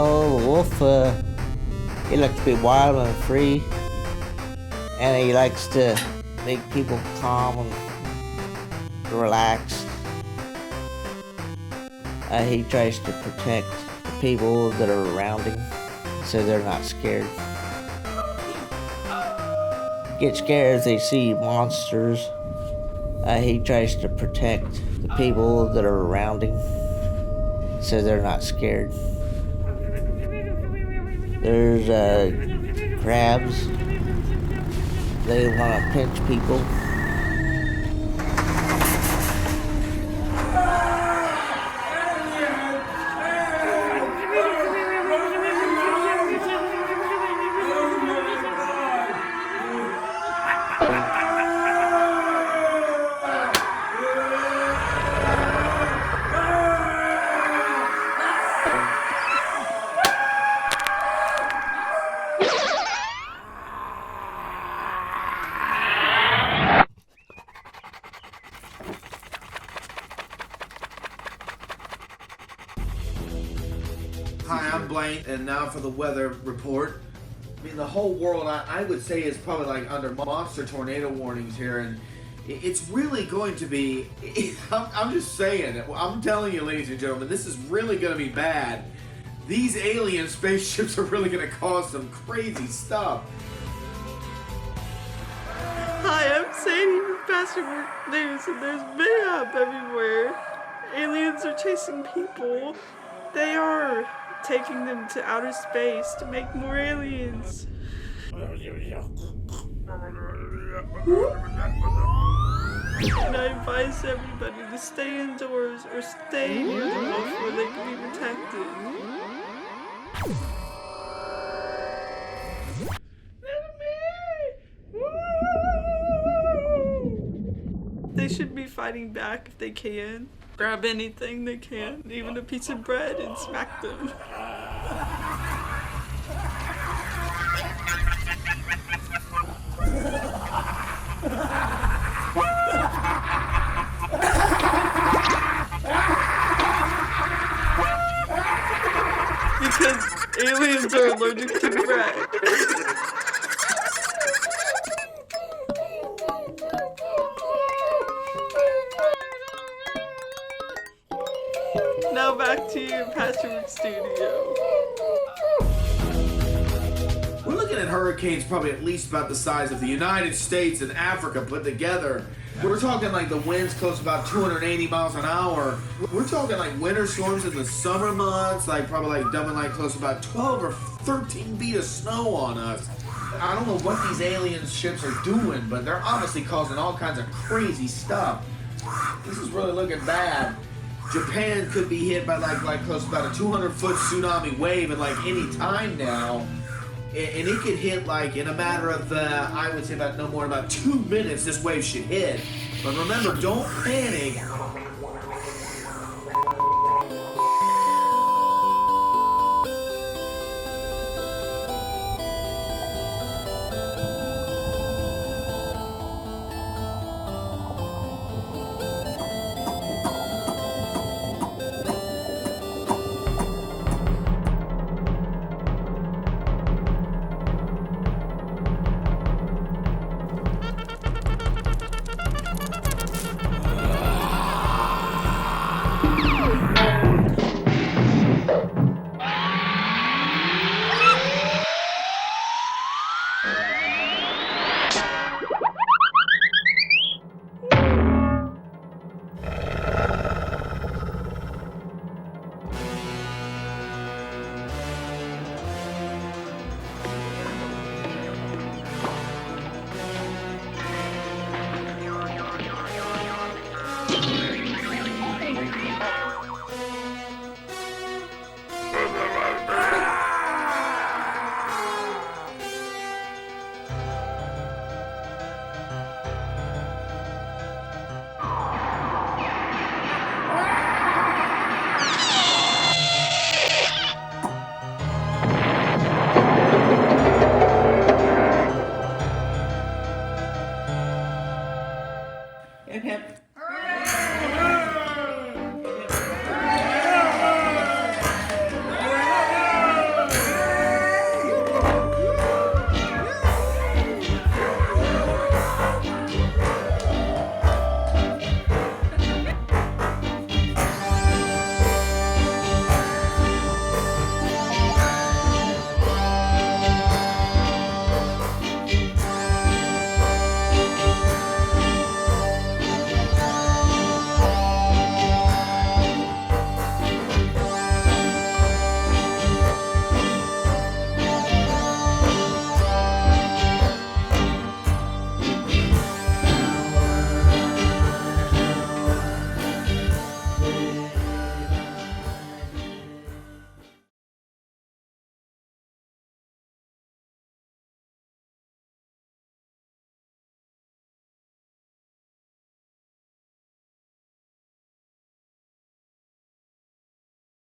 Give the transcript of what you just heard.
Oh, the wolf, he likes to be wild and free, and he likes to make people calm and relaxed. He tries to protect the people that are around him so they're not scared. Get scared if they see monsters. He tries to protect the people that are around him so they're not scared. There's crabs. They want to pinch people. Hi, I'm Blaine, and now for the weather report. I mean, the whole world, I would say, is probably like under monster tornado warnings here, and it's really going to be, I'm just saying, I'm telling you, ladies and gentlemen, this is really going to be bad. These alien spaceships are really going to cause some crazy stuff. Hi, I'm Sadie from Pastor News, and there's mayhem everywhere. Aliens are chasing people. They are taking them to outer space to make more aliens. And I advise everybody to stay indoors or stay near the wolf where they can be protected. They should be fighting back if they can. Grab anything they can, even a piece of bread, and smack them. Because aliens are allergic to bread. Now back to your Patchwork Studio. We're looking at hurricanes probably at least about the size of the United States and Africa put together. We're talking like the winds close to about 280 miles an hour. We're talking like winter storms in the summer months, like probably like dumping like close to about 12 or 13 feet of snow on us. I don't know what these alien ships are doing, but they're obviously causing all kinds of crazy stuff. This is really looking bad. Japan could be hit by like close to about a 200-foot tsunami wave at like any time now. And it could hit like in a matter of, I would say about no more than about 2 minutes this wave should hit. But remember, don't panic.